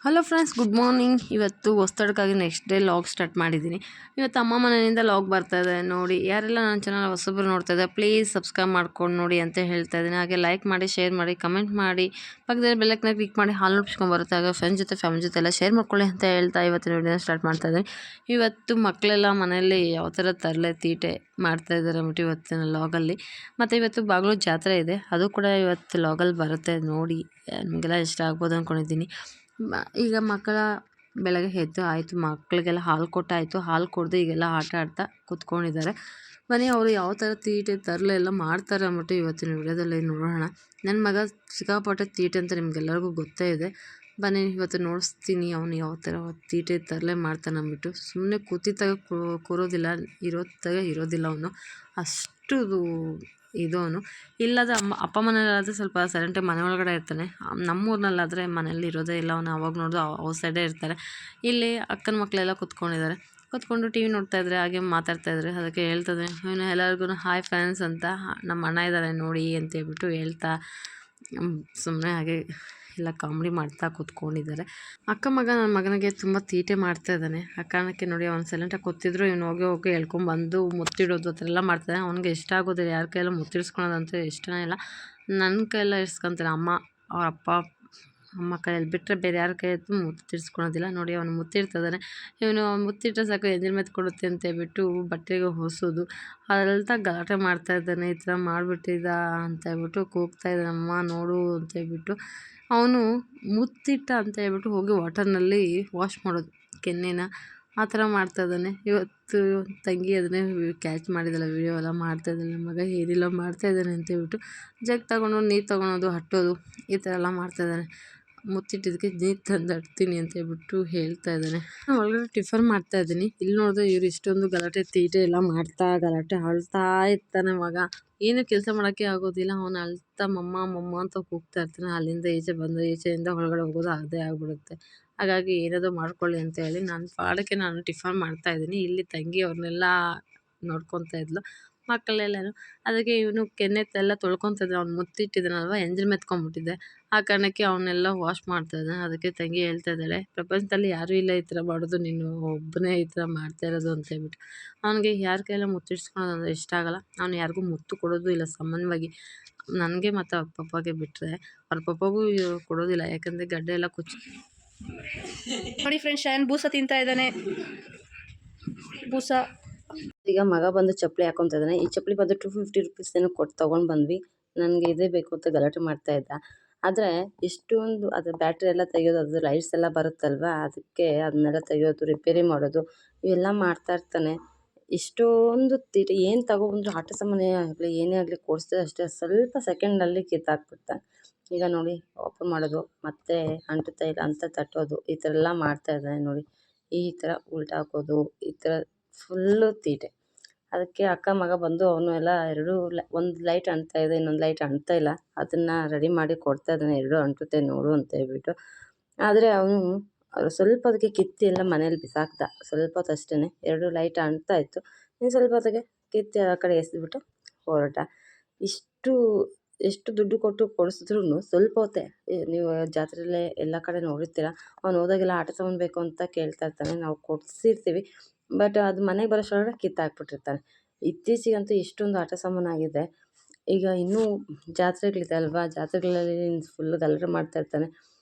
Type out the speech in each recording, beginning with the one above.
Hello friends, good morning. ಇವತ್ತು ಹೊಸ್ತಡಕ್ಕಾಗಿ next day log start ಮಾಡಿದ್ದೀನಿ. ಇವತ್ತು ಅಮ್ಮ ಮನೆಯಿಂದ ಲಾಗ್ ಬರ್ತಾಯಿದೆ ನೋಡಿ. ಯಾರೆಲ್ಲ ನನ್ನ ಚಾನಲ್ ಹೊಸಬ್ರು ನೋಡ್ತಾ ಇದ್ದಾರೆ ಪ್ಲೀಸ್ ಸಬ್ಸ್ಕ್ರೈಬ್ ಮಾಡ್ಕೊಂಡು ನೋಡಿ ಅಂತ ಹೇಳ್ತಾ ಇದ್ದೀನಿ. ಹಾಗೆ ಲೈಕ್ ಮಾಡಿ, ಶೇರ್ ಮಾಡಿ, ಕಮೆಂಟ್ ಮಾಡಿ, ಪಕ್ಕದಲ್ಲಿ ಬೆಲ್ಲೈಕನ್ನ ಕ್ಲಿಕ್ ಮಾಡಿ ಹಾಲ್ ನೋಟಿಸ್ಕೊಂಡು ಬರುತ್ತೆ. ಆಗ ಫ್ರೆಂಡ್ಸ್ ಜೊತೆ ಫ್ಯಾಮಿಲಿ ಜೊತೆ ಎಲ್ಲ ಶೇರ್ ಮಾಡ್ಕೊಳ್ಳಿ ಅಂತ ಹೇಳ್ತಾ ಇವತ್ತಿನ ವಿಡಿಯೋನ ಸ್ಟಾರ್ಟ್ ಮಾಡ್ತಾ ಇದ್ದೀನಿ. ಇವತ್ತು ಮಕ್ಕಳೆಲ್ಲ ಮನೆಯಲ್ಲಿ ಯಾವ ಥರ ತರಲೆ ತೀಟೆ ಮಾಡ್ತಾಯಿದ್ದಾರೆ ಅಂದ್ಬಿಟ್ಟು ಇವತ್ತಿನ ಲಾಗಲ್ಲಿ. ಮತ್ತು ಇವತ್ತು ಬಾಗಿಲು ಜಾತ್ರೆ ಇದೆ, ಅದು ಕೂಡ ಇವತ್ತು ಲಾಗಲ್ಲಿ ಬರುತ್ತೆ ನೋಡಿ. ನಿಮಗೆಲ್ಲ ಇಷ್ಟ ಆಗ್ಬೋದು ಅಂದ್ಕೊಂಡಿದ್ದೀನಿ. ಈಗ ಮಕ್ಕಳ ಬೆಳಗ್ಗೆ ಎದ್ದು ಆಯಿತು, ಮಕ್ಕಳಿಗೆಲ್ಲ ಹಾಲು ಕೊಟ್ಟಾಯಿತು. ಹಾಲು ಕೊಡದು ಈಗೆಲ್ಲ ಆಟ ಆಡ್ತಾ ಕೂತ್ಕೊಂಡಿದ್ದಾರೆ. ಬನ್ನಿ ಅವರು ಯಾವ ಥರ ತೀಟೆ ತರಲೆ ಎಲ್ಲ ಮಾಡ್ತಾರೆ ಅಂದ್ಬಿಟ್ಟು ಇವತ್ತಿನ ವಿಡಿಯೋದಲ್ಲಿ ನೋಡೋಣ. ನನ್ನ ಮಗ ಸಿಕ್ಕಾಪಟ್ಟೆ ತೀಟೆ ಅಂತ ನಿಮಗೆಲ್ಲರಿಗೂ ಗೊತ್ತೇ ಇದೆ. ಬನ್ನಿ ಇವತ್ತು ನೋಡಿಸ್ತೀನಿ ಅವನು ಯಾವ ಥರ ತೀಟೆ ತರಲೆ ಮಾಡ್ತಾನೆ ಅಂದ್ಬಿಟ್ಟು. ಸುಮ್ಮನೆ ಕೂತಿದ್ದಾಗ ಕೂರೋದಿಲ್ಲ, ಇರೋದಿಲ್ಲ ಅವನು, ಅಷ್ಟು ಅವನು. ಇಲ್ಲದ ಅಪ್ಪ ಮನೇಲಾದರೆ ಸ್ವಲ್ಪ ಸೈಲೆಂಟಾಗಿ ಮನೆ ಒಳಗಡೆ ಇರ್ತಾನೆ. ನಮ್ಮೂರಿನಲ್ಲಾದರೆ ಮನೇಲಿ ಇರೋದೇ ಇಲ್ಲ ಅವನು. ಅವಾಗ ನೋಡಿದ್ರು ಔಟ್ ಸೈಡೇ ಇರ್ತಾರೆ. ಇಲ್ಲಿ ಅಕ್ಕನ ಮಕ್ಕಳೆಲ್ಲ ಕೂತ್ಕೊಂಡಿದ್ದಾರೆ. ಕೂತ್ಕೊಂಡು ಟಿ ವಿ ನೋಡ್ತಾಯಿದ್ರೆ, ಹಾಗೆ ಮಾತಾಡ್ತಾಯಿದ್ರೆ. ಅದಕ್ಕೆ ಹೇಳ್ತದೆ ಇವನು ಎಲ್ಲರಿಗೂ ಹಾಯ್ ಫ್ರೆಂಡ್ಸ್ ಅಂತ, ನಮ್ಮ ಅಣ್ಣ ಇದ್ದಾರೆ ನೋಡಿ ಅಂತೇಳ್ಬಿಟ್ಟು ಹೇಳ್ತಾ ಸುಮ್ಮನೆ ಹಾಗೆ ಎಲ್ಲ ಕಾಮಿಡಿ ಮಾಡ್ತಾ ಕೂತ್ಕೊಂಡಿದ್ದಾರೆ. ಅಕ್ಕ ಮಗ ನನ್ನ ಮಗನಿಗೆ ತುಂಬ ತೀಟೆ ಮಾಡ್ತಾ ಇದ್ದಾನೆ. ಆ ಕಾರಣಕ್ಕೆ ನೋಡಿ ಅವ್ನು ಸೈಲೆಂಟಾಗಿ ಕೂತಿದ್ರು, ಇವನು ಹೋಗಿ ಹೇಳ್ಕೊಂಬಂದು ಮುತ್ತಿಡೋದು ಆ ಥರ ಎಲ್ಲ ಮಾಡ್ತಾನೆ. ಅವ್ನಿಗೆ ಇಷ್ಟ ಆಗೋದಿಲ್ಲ, ಯಾರ ಕೈಯೆಲ್ಲ ಮುತ್ತಿಡ್ಸ್ಕೊಳೋದಂತ ಇಷ್ಟನೇ ಇಲ್ಲ. ನನ್ನ ಕೈಯೆಲ್ಲ ಇಡ್ಸ್ಕೊತಾನೆ. ಅಮ್ಮ ಅವ್ರ ಅಪ್ಪ ಅಮ್ಮ ಕೈಯಲ್ಲಿ ಬಿಟ್ಟರೆ ಬೇರೆ ಯಾರ ಕೈ ಮುತ್ತಿಡ್ಸ್ಕೊಳೋದಿಲ್ಲ. ನೋಡಿ ಅವನು ಮುತ್ತಿಡ್ತಿದ್ದಾನೆ. ಇವನು ಮುತ್ತಿಟ್ಟರೆ ಸಾಕು ಎಂಜಿನ ಮೇಲೆ ಕೊಡುತ್ತೆ ಅಂತ ಹೇಳ್ಬಿಟ್ಟು ಬಟ್ಟೆಗೆ ಹೊಸೋದು ಅದೆಲ್ಲ ಗಲಾಟೆ ಮಾಡ್ತಾಯಿದ್ದಾನೆ. ಈ ಥರ ಮಾಡಿಬಿಟ್ಟಿದ್ದ ಅಂತ ಹೇಳ್ಬಿಟ್ಟು ಕೂಗ್ತಾ ಇದ್ದಾನೆ, ಅಮ್ಮ ನೋಡು ಅಂತ ಹೇಳ್ಬಿಟ್ಟು. ಅವನು ಮುತ್ತಿಟ್ಟ ಅಂತ ಹೇಳ್ಬಿಟ್ಟು ಹೋಗಿ ವಾಟರ್ನಲ್ಲಿ ವಾಶ್ ಮಾಡೋದು ಕೆನ್ನೆನ, ಆ ಥರ ಮಾಡ್ತಾಯಿದ್ದಾನೆ. ಇವತ್ತು ತಂಗಿ ಅದನ್ನೇ ಕ್ಯಾಚ್ ಮಾಡಿದ್ದಾಳೆ, ವೀಡಿಯೋ ಎಲ್ಲ ಮಾಡ್ತಾಯಿದ್ದಾಳೆ. ನಮ್ಮ ಮಗ ಏನಿಲ್ಲ ಮಾಡ್ತಾಯಿದ್ದಾನೆ ಅಂತ ಹೇಳ್ಬಿಟ್ಟು ಜಗ್ ತಗೊಂಡು ನೀರು ತೊಗೊಳೋದು, ಹಟ್ಟೋದು ಈ ಥರ ಎಲ್ಲ ಮಾಡ್ತಾಯಿದ್ದಾನೆ. ಮುತ್ತಿಟ್ಟಿದ್ದಕ್ಕೆ ನೀರು ತಂದು ಹಟ್ತೀನಿ ಅಂತ ಹೇಳ್ಬಿಟ್ಟು ಹೇಳ್ತಾ ಇದ್ದಾನೆ. ಒಳಗಡೆ ಟಿಫನ್ ಮಾಡ್ತಾಯಿದ್ದೀನಿ. ಇಲ್ಲಿ ನೋಡಿದ್ರೆ ಇವ್ರು ಇಷ್ಟೊಂದು ಗಲಾಟೆ ತೀಟೆ ಎಲ್ಲ ಗಲಾಟೆ ಅಳ್ತಾ ಇರ್ತಾನೆ ಮಗ. ಏನು ಕೆಲಸ ಮಾಡೋಕ್ಕೆ ಆಗೋದಿಲ್ಲ. ಅವನು ಅಳ್ತಾ ಮಮ್ಮ ಅಂತ ಕೂಗ್ತಾ ಇರ್ತಾನೆ. ಅಲ್ಲಿಂದ ಈಚೆ ಬಂದು ಈಚೆಯಿಂದ ಒಳಗಡೆ ಹೋಗೋದು ಅದೇ ಆಗಿಬಿಡುತ್ತೆ. ಹಾಗಾಗಿ ಏನಾದರೂ ಮಾಡ್ಕೊಳ್ಳಿ ಅಂತ ಹೇಳಿ ನಾನು ಪಾಡಕ್ಕೆ ನಾನು ಟಿಫನ್ ಮಾಡ್ತಾಯಿದ್ದೀನಿ. ಇಲ್ಲಿ ತಂಗಿ ಅವ್ರನ್ನೆಲ್ಲ ನೋಡ್ಕೊತಾ ಇದ್ಲು, ಮಕ್ಕಳೆಲ್ಲನೂ. ಅದಕ್ಕೆ ಇವನು ಕೆನ್ನೆತ್ತೆಲ್ಲ ತೊಳ್ಕೊತಿದ್ದೆ. ಅವ್ನು ಮುತ್ತಿಟ್ಟಿದ್ದಾನಲ್ವ, ಎಂಜಿನ್ ಮೆತ್ಕೊಂಡ್ಬಿಟ್ಟಿದ್ದೆ. ಆ ಕಾರಣಕ್ಕೆ ಅವನ್ನೆಲ್ಲ ವಾಶ್ ಮಾಡ್ತಾಯಿದ್ದಾನೆ. ಅದಕ್ಕೆ ತಂಗಿ ಹೇಳ್ತಾ ಇದ್ದಾಳೆ, ಪ್ರಪಂಚದಲ್ಲಿ ಯಾರೂ ಇಲ್ಲ ಈ ಥರ ಮಾಡೋದು, ನೀನು ಒಬ್ಬನೇ ಈ ಥರ ಮಾಡ್ತಾ ಇರೋದು ಅಂತ ಹೇಳ್ಬಿಟ್ಟು. ಅವನಿಗೆ ಯಾರ ಕೈಯೆಲ್ಲ ಮುತ್ತಿಡ್ಸ್ಕೊಳೋದು ಅಂದರೆ ಇಷ್ಟ ಆಗೋಲ್ಲ. ಅವನು ಯಾರಿಗೂ ಮುತ್ತು ಕೊಡೋದು ಇಲ್ಲ ಸಾಮಾನ್ಯವಾಗಿ. ನನಗೆ ಮತ್ತು ಅವ್ರ ಪಪ್ಪಗೆ ಬಿಟ್ಟರೆ, ಅವ್ರ ಪಪ್ಪಗೂ ಕೊಡೋದಿಲ್ಲ. ಯಾಕಂದರೆ ಗಡ್ಡೆ ಎಲ್ಲ ನೋಡಿ ಫ್ರೆಂಡ್ಸ್, ಶಾಯನ್ ಬೂಸ ತಿಂತಾ ಇದ್ದಾನೆ. ಬೂಸ ಈಗ ಮಗ ಬಂದು ಚಪ್ಪಲಿ ಹಾಕೊತಾ ಇದ್ದಾನೆ. ಈ ಚಪ್ಪಲಿ ಬಂದು 250 ರೂಪೀಸ್ ಏನೋ ಕೊಟ್ಟು ತೊಗೊಂಡು ಬಂದ್ವಿ. ನನಗೆ ಇದೇ ಬೇಕು ಅಂತ ಗಲಾಟೆ ಮಾಡ್ತಾ ಇದ್ದ. ಆದರೆ ಇಷ್ಟೊಂದು ಅದ್ರ ಬ್ಯಾಟ್ರಿ ಎಲ್ಲ ತೆಗೆಯೋದು, ಅದು ಲೈಟ್ಸ್ ಎಲ್ಲ ಬರುತ್ತಲ್ವ, ಅದಕ್ಕೆ ಅದನ್ನೆಲ್ಲ ತೆಗೆಯೋದು, ರಿಪೇರಿ ಮಾಡೋದು ಇವೆಲ್ಲ ಮಾಡ್ತಾ ಇರ್ತಾನೆ. ಇಷ್ಟೊಂದು ತೀಟೆ. ಏನು ತಗೊಬಂದ್ರು ಆಟ ಸಾಮಾನೇ ಆಗಲಿ ಏನೇ ಆಗಲಿ ಕೊಡಿಸಿದ್ರೆ ಅಷ್ಟೇ ಸ್ವಲ್ಪ ಸೆಕೆಂಡಲ್ಲಿ ಕಿತ್ತಾಕ್ಬಿಡ್ತಾನೆ. ಈಗ ನೋಡಿ ಓಪನ್ ಮಾಡೋದು, ಮತ್ತೆ ಅಂಟುತ್ತಾ ಇಲ್ಲ ಅಂತ ತಟ್ಟೋದು, ಈ ಥರ ಎಲ್ಲ ಮಾಡ್ತಾ ಇದ್ದಾನೆ ನೋಡಿ. ಈ ಥರ ಉಲ್ಟಾ ಹಾಕೋದು, ಈ ಥರ ಫುಲ್ಲು ತೀಟೆ. ಅದಕ್ಕೆ ಅಕ್ಕ ಮಗ ಬಂದು ಅವನು ಎಲ್ಲ ಒಂದು ಲೈಟ್ ಅಂಟ್ತಾ ಇದೆ, ಇನ್ನೊಂದು ಲೈಟ್ ಅಂಟ್ತಾ ಇಲ್ಲ. ಅದನ್ನು ರೆಡಿ ಮಾಡಿ ಕೊಡ್ತಾ ಇದ್ದಾನೆ, ಎರಡು ಅಂಟುತ್ತೆ ನೋಡು ಅಂತ ಹೇಳ್ಬಿಟ್ಟು. ಆದರೆ ಅವನು ಸ್ವಲ್ಪ ಅದಕ್ಕೆ ಕಿತ್ತಿ ಎಲ್ಲ ಮನೇಲಿ ಬಿಸಾಕ್ದ. ಸ್ವಲ್ಪ ಹೊತ್ತು ಅಷ್ಟೇ, 2 ಲೈಟ್ ಅಂಟ್ತಾ ಇತ್ತು. ಇನ್ನು ಸ್ವಲ್ಪ ಹೊತ್ತಿಗೆ ಕಿತ್ತಿ ಆ ಕಡೆ ಎಸೆದ್ಬಿಟ್ಟು ಹೊರಟ. ಎಷ್ಟು ದುಡ್ಡು ಕೊಟ್ಟು ಕೊಡಿಸಿದ್ರು ಸ್ವಲ್ಪ ಹೊತ್ತೇ. ನೀವು ಜಾತ್ರೆಯಲ್ಲೇ ಎಲ್ಲ ಕಡೆ ನೋಡಿರ್ತೀರ, ಅವ್ನು ಹೋದಾಗೆಲ್ಲ ಆಟ ಸಾಮಾನು ಬೇಕು ಅಂತ ಕೇಳ್ತಾ ಇರ್ತಾನೆ. ನಾವು ಕೊಡಿಸಿರ್ತೀವಿ, ಬಟ್ ಅದು ಮನೆಗೆ ಬರೋಷ್ಟೊಳಗಡೆ ಕಿತ್ತಾಕ್ಬಿಟ್ಟಿರ್ತಾನೆ. ಇತ್ತೀಚೆಗಂತೂ ಇಷ್ಟೊಂದು ಆಟ ಸಾಮಾನು ಆಗಿದೆ. ಈಗ ಇನ್ನೂ ಜಾತ್ರೆಗಳಿದೆ ಅಲ್ವಾ, ಜಾತ್ರೆಗಳಲ್ಲಿ ಫುಲ್ ಗಲಾಟೆ ಮಾಡ್ತಾ ಇರ್ತಾನೆ,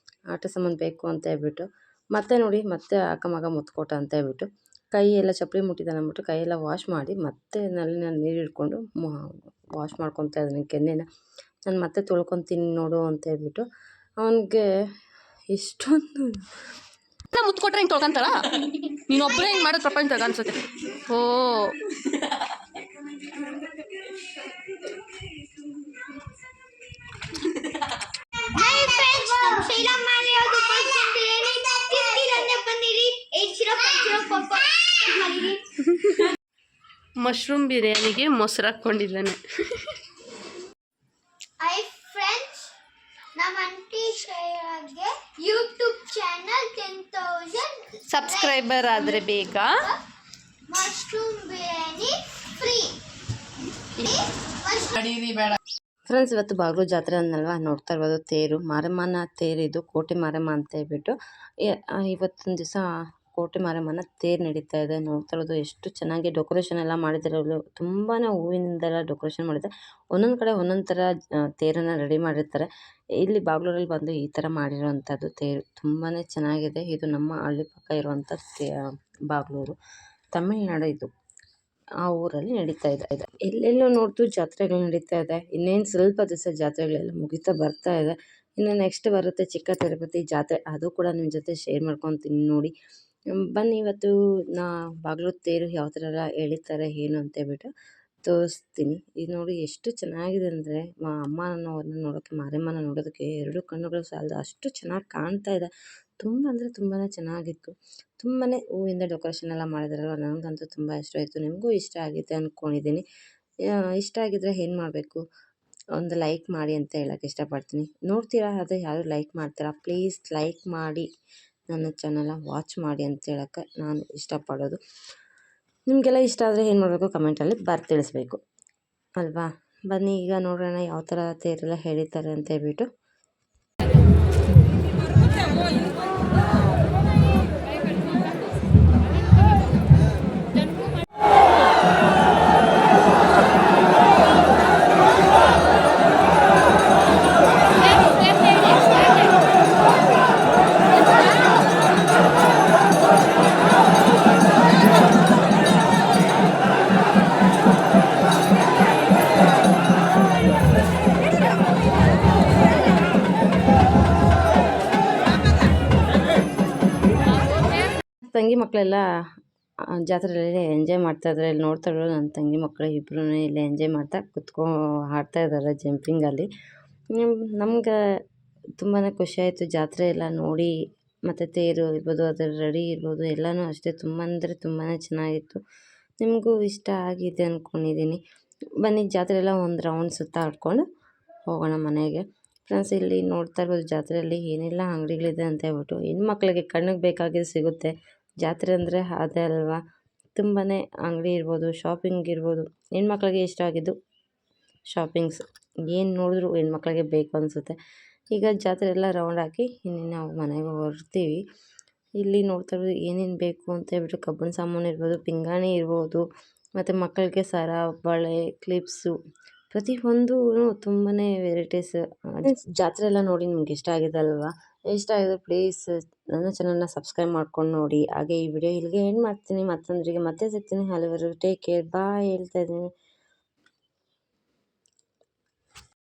ಆಟ ಸಾಮಾನು ಬೇಕು ಅಂತ ಹೇಳ್ಬಿಟ್ಟು. ಮತ್ತೆ ನೋಡಿ, ಮತ್ತೆ ಅಕ್ಕ ಮಗ ಮುತ್ಕೊಟ ಅಂತ ಹೇಳ್ಬಿಟ್ಟು ಕೈ ಎಲ್ಲ ಚಪ್ಪಲಿ ಮುಟ್ಟಿದ್ದಾನೆ ಅಂದ್ಬಿಟ್ಟು ಕೈಯೆಲ್ಲ ವಾಶ್ ಮಾಡಿ ಮತ್ತೆ ನಲ್ಲಿನಲ್ಲಿ ನೀರು ಹಿಡ್ಕೊಂಡು ವಾಶ್ ಮಾಡ್ಕೊತಾ ಇದ್ದಾನೆ ಕೆನ್ನೆನ. ನಾನು ಮತ್ತೆ ತೊಳ್ಕೊತೀನಿ ನೋಡು ಅಂತ ಹೇಳ್ಬಿಟ್ಟು. ಅವನಿಗೆ ಇಷ್ಟೊಂದು ಮುತ್ತು ಕೊಟ್ರೆ ಹಿಂಗೆ ತೊಳ್ಕೊಂತಾಳ. ನೀನೊಬ್ಬರೇ ಹಿಂಗೆ ಮಾಡೋದು ಪ್ರಪಂಚದಾಗ ಅನ್ಸುತ್ತೆ. ಓ ಮಶ್ರೂಮ್ ಬಿರಿಯಾನಿಗೆ ಮೊಸರು ಹಾಕ್ಕೊಂಡಿದ್ದಾನೆ. ನಮ್ಮ ಆಂಟಿ ಶ್ರೇಯಾಗೆ ಯೂಟ್ಯೂಬ್ ಚಾನಲ್ 10,000 ಸಬ್ಸ್ಕ್ರೈಬರ್ ಆದರೆ ಬೇಗ ಮಶ್ರೂಮ್ ಬಿರಿಯಾನಿ ಫ್ರೀ. ಫ್ರೆಂಡ್ಸ್, ಇವತ್ತು ಬಾಗ್ಲೂರು ಜಾತ್ರೆ ಅಂದಲ್ವಾ, ನೋಡ್ತಾ ಇರ್ಬೋದು ತೇರು, ಮಾರಮ್ಮನ ತೇರು ಇದು, ಕೋಟೆ ಮಾರಮ್ಮ ಅಂತ ಹೇಳ್ಬಿಟ್ಟು. ಇವತ್ತೊಂದು ದಿವಸ ಕೋಟೆ ಮಾರಮ್ಮನ ತೇರು ನಡೀತಾ ಇದೆ. ನೋಡ್ತಾ ಇರೋದು ಎಷ್ಟು ಚೆನ್ನಾಗಿ ಡೆಕೋರೇಷನ್ ಎಲ್ಲ ಮಾಡಿದ್ದಾರೆ. ತುಂಬಾ ಹೂವಿನಿಂದೆಲ್ಲ ಡೆಕೋರೇಷನ್ ಮಾಡಿದ್ದಾರೆ. ಒಂದೊಂದು ಕಡೆ ಒಂದೊಂದು ಥರ ತೇರನ್ನು ರೆಡಿ ಮಾಡಿರ್ತಾರೆ. ಇಲ್ಲಿ ಬಾಗ್ಲೂರಲ್ಲಿ ಬಂದು ಈ ಥರ ಮಾಡಿರೋವಂಥದ್ದು ತೇರು ತುಂಬಾ ಚೆನ್ನಾಗಿದೆ. ಇದು ನಮ್ಮ ಹಳ್ಳಿ ಪಕ್ಕ ಇರುವಂಥ ಬಾಗ್ಲೂರು, ತಮಿಳ್ನಾಡು ಇದು. ಆ ಊರಲ್ಲಿ ನಡೀತಾ ಇದೆ. ಎಲ್ಲೆಲ್ಲೋ ನೋಡ್ತು ಜಾತ್ರೆಗಳು ನಡೀತಾ ಇದೆ. ಇನ್ನೇನು ಸ್ವಲ್ಪ ದಿವಸ ಜಾತ್ರೆಗಳೆಲ್ಲ ಮುಗಿತಾ ಬರ್ತಾ ಇದೆ. ಇನ್ನು ನೆಕ್ಸ್ಟ್ ಬರುತ್ತೆ ಚಿಕ್ಕ ತಿರುಪತಿ ಜಾತ್ರೆ. ಅದು ಕೂಡ ನಿಮ್ಮ ಜೊತೆ ಶೇರ್ ಮಾಡ್ಕೊತೀನಿ ನೋಡಿ. ಬನ್ನಿ, ಇವತ್ತು ಬಾಗ್ಲೂರು ತೇರು ಯಾವ ಥರ ಎಲ್ಲ ಎಳಿತಾರೆ ಏನು ಅಂತ ಹೇಳ್ಬಿಟ್ಟು ತೋರಿಸ್ತೀನಿ. ಇದು ನೋಡಿ ಎಷ್ಟು ಚೆನ್ನಾಗಿದೆ ಅಂದರೆ, ಅಮ್ಮನವ್ರನ್ನ ನೋಡೋಕ್ಕೆ, ಮಾರಮ್ಮನ ನೋಡೋದಕ್ಕೆ ಎರಡು ಕಣ್ಣುಗಳು ಸಾಲದು, ಅಷ್ಟು ಚೆನ್ನಾಗಿ ಕಾಣ್ತಾ ಇದೆ. ತುಂಬ ಅಂದರೆ ತುಂಬಾ ಚೆನ್ನಾಗಿತ್ತು. ತುಂಬಾ ಹೂವಿಂದ ಡೆಕೋರೇಷನ್ ಎಲ್ಲ ಮಾಡಿದಾರಲ್ವ, ನನಗಂತೂ ತುಂಬ ಇಷ್ಟ ಆಯಿತು. ನಿಮಗೂ ಇಷ್ಟ ಆಗಿದೆ ಅಂದ್ಕೊಂಡಿದ್ದೀನಿ. ಇಷ್ಟ ಆಗಿದ್ದರೆ ಏನು ಮಾಡಬೇಕು, ಒಂದು ಲೈಕ್ ಮಾಡಿ ಅಂತ ಹೇಳೋಕ್ಕೆ ಇಷ್ಟಪಡ್ತೀನಿ. ನೋಡ್ತೀರಾ, ಆದರೆ ಯಾರು ಲೈಕ್ ಮಾಡ್ತೀರಾ? ಪ್ಲೀಸ್ ಲೈಕ್ ಮಾಡಿ, ನನ್ನ ಚಾನಲ್ನ ವಾಚ್ ಮಾಡಿ ಅಂತ ಹೇಳೋಕ್ಕೆ ನಾನು ಇಷ್ಟಪಡೋದು. ನಿಮಗೆಲ್ಲ ಇಷ್ಟ ಆದರೆ ಏನು ಮಾಡಬೇಕು, ಕಮೆಂಟಲ್ಲಿ ತಿಳಿಸ್ಬೇಕು ಅಲ್ವಾ. ಬನ್ನಿ ಈಗ ನೋಡೋಣ ಯಾವ ಥರ ತೇರೆಲ್ಲ ಎಳಿತಾರೆ ಅಂತ ಹೇಳ್ಬಿಟ್ಟು. ತಂಗಿ ಮಕ್ಕಳೆಲ್ಲ ಜಾತ್ರೆಯಲ್ಲಿ ಎಂಜಾಯ್ ಮಾಡ್ತಾಯಿದ್ದಾರೆ. ಇಲ್ಲಿ ನೋಡ್ತಾ ಇರೋದು ನನ್ನ ತಂಗಿ ಮಕ್ಕಳು ಇಬ್ಬರೂ ಇಲ್ಲಿ ಎಂಜಾಯ್ ಮಾಡ್ತಾ ಆಡ್ತಾ ಇದ್ದಾರೆ ಜಂಪಿಂಗಲ್ಲಿ. ನಮ್ಗೆ ತುಂಬಾ ಖುಷಿಯಾಯಿತು ಜಾತ್ರೆ ಎಲ್ಲ ನೋಡಿ. ಮತ್ತು ತೇರು ಇರ್ಬೋದು, ಅದರ ರೆಡಿ ಇರ್ಬೋದು, ಎಲ್ಲನೂ ಅಷ್ಟೇ ತುಂಬ ಅಂದರೆ ತುಂಬಾ ಚೆನ್ನಾಗಿತ್ತು. ನಿಮಗೂ ಇಷ್ಟ ಆಗಿದೆ ಅಂದ್ಕೊಂಡಿದ್ದೀನಿ. ಬನ್ನಿ ಜಾತ್ರೆ ಎಲ್ಲ ಒಂದು ರೌಂಡ್ ಸುತ್ತಾಡ್ಕೊಂಡು ಹೋಗೋಣ ಮನೆಗೆ. ಫ್ರೆಂಡ್ಸ್, ಇಲ್ಲಿ ನೋಡ್ತಾ ಇರ್ಬೋದು ಜಾತ್ರೆಯಲ್ಲಿ ಏನೆಲ್ಲ ಅಂಗಡಿಗಳಿದೆ ಅಂತ ಹೇಳ್ಬಿಟ್ಟು. ಹೆಣ್ಮಕ್ಳಿಗೆ ಕಣ್ಣಿಗೆ ಬೇಕಾಗಿದ್ದು ಸಿಗುತ್ತೆ. ಜಾತ್ರೆ ಅಂದರೆ ಅದೇ ಅಲ್ವಾ. ತುಂಬಾ ಅಂಗಡಿ ಇರ್ಬೋದು, ಶಾಪಿಂಗ್ ಇರ್ಬೋದು, ಹೆಣ್ಮಕ್ಳಿಗೆ ಇಷ್ಟ ಆಗಿದ್ದು ಶಾಪಿಂಗ್ಸ್ ಏನು ನೋಡಿದ್ರು ಹೆಣ್ಮಕ್ಳಿಗೆ ಬೇಕು ಅನಿಸುತ್ತೆ. ಈಗ ಜಾತ್ರೆ ಎಲ್ಲ ರೌಂಡ್ ಹಾಕಿ ಇನ್ನು ನಾವು ಮನೆಗೆ ಹೊರಡ್ತೀವಿ. ಇಲ್ಲಿ ನೋಡ್ತಾ ಇರ್ಬೋದು ಏನೇನು ಬೇಕು ಅಂತ ಹೇಳ್ಬಿಟ್ಟು, ಕಬ್ಬಿಣ ಸಾಮಾನು ಇರ್ಬೋದು, ಪಿಂಗಾಣಿ ಇರ್ಬೋದು, ಮತ್ತು ಮಕ್ಕಳಿಗೆ ಸರ, ಬಳೆ, ಕ್ಲಿಪ್ಸು, ಪ್ರತಿಯೊಂದು ತುಂಬಾ ವೆರೈಟೀಸ್. ಜಾತ್ರೆ ಎಲ್ಲ ನೋಡಿ ನಿಮ್ಗೆ ಇಷ್ಟ ಆಗಿದೆ ಅಲ್ವಾ. ಇಷ್ಟ ಆಗಿದೆ ಪ್ಲೀಸ್ ನನ್ನ ಚಾನಲ್ನ ಸಬ್ಸ್ಕ್ರೈಬ್ ಮಾಡ್ಕೊಂಡು ನೋಡಿ. ಹಾಗೆ ಈ ವಿಡಿಯೋ ಇಲ್ಲಿಗೆ ಎಂಡ್ ಮಾಡ್ತೀನಿ. ಮತ್ತೊಂದರಿಗೆ ಮತ್ತೆ ಸಿಗ್ತೀನಿ. ಅಲ್ಲಿವರೆಗೂ ಟೇಕ್ ಕೇರ್, ಬಾಯ್ ಹೇಳ್ತಾ ಇದ್ದೀನಿ.